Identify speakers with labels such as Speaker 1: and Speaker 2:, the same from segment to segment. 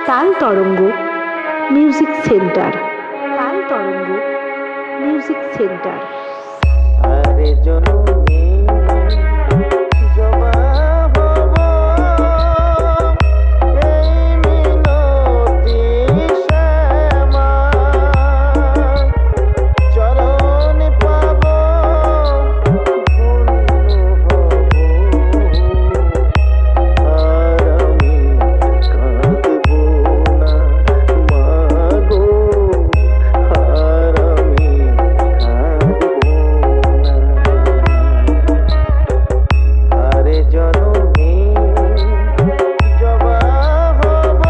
Speaker 1: তাল তরঙ্গ music centre. তাল তরঙ্গ মিউজিক সেন্টার।
Speaker 2: আরে জননী জবা হব এই মিনতি শ্যামা, চরণ পাব ধন্য হব, আর আমি কাঁদব না মাগো, আর আমি কাঁদব না। আরে জননী জবা হব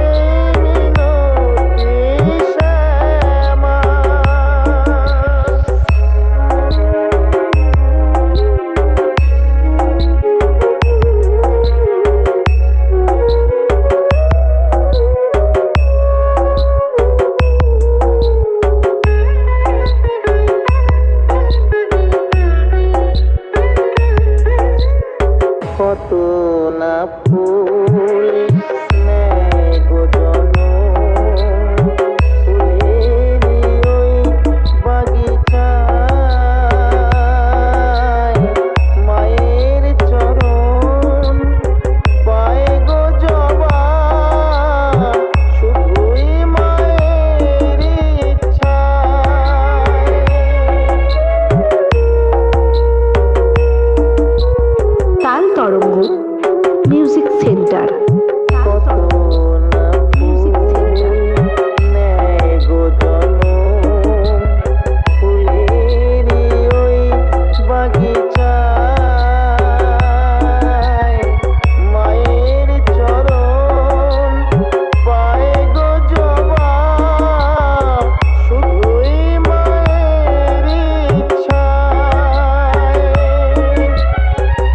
Speaker 2: এই মিনতি শ্যামা। কত না ফুল নেয় গো জনম, ফুলেরই ওই বাগিচায় মায়ের চরণ পায় গো জবা, শুধুই মায়ের ইচ্ছায়।
Speaker 1: তাল তরঙ্গ মিউজিক সেন্টার।
Speaker 2: কত না ফুল নেয় গো জনম, ফুলেরই ওই বাগিচায় মায়ের চরণ পায় গো জবা, শুধুই মায়ের ইচ্ছায়।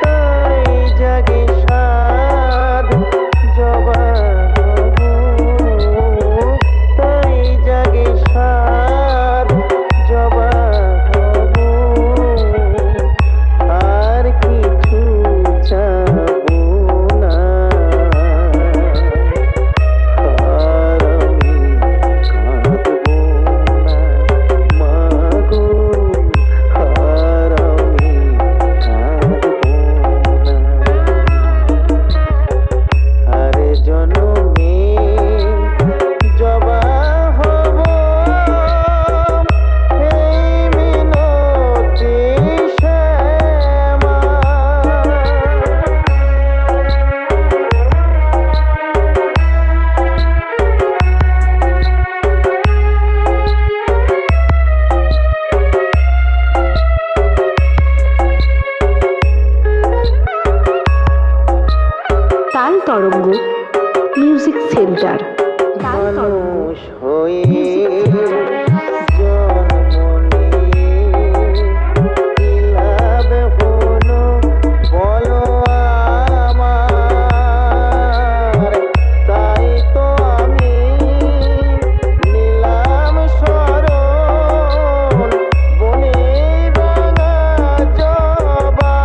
Speaker 2: তাই জাগে সাধ জবা হব, তাই জাগে সাধ জবা হব, আর কিছু চাব না, আর আমি কাঁদব না মাগো, আর আমি কাঁদব না। আরে জননী জবা হব এই মিনতি শ্যামা।
Speaker 1: তাল তরঙ্গ মিউজিক সেন্টার। তাল তরঙ্গ
Speaker 2: মানুষ হয়ে জন্ম নিয়ে কি লাভ হলো বলো আমার, তাই তো আমি নিলাম শরণ বনে রাঙা জবা।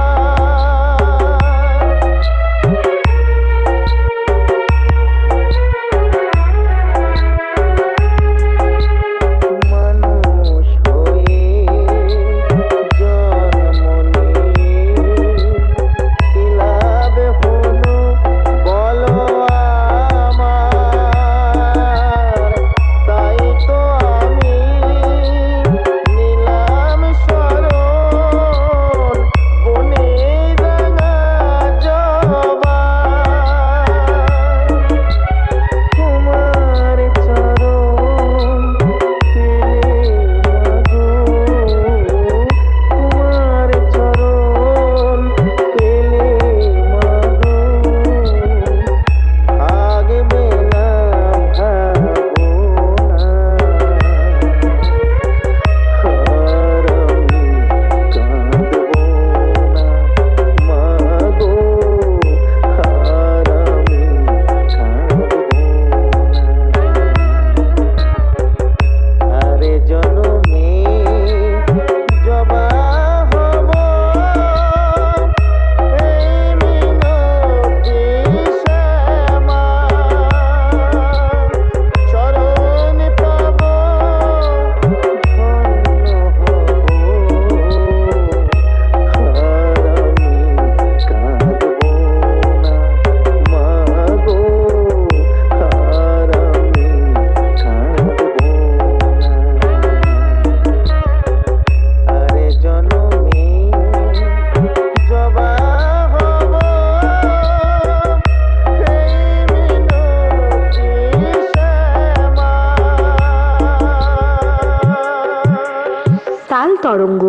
Speaker 1: তরঙ্গ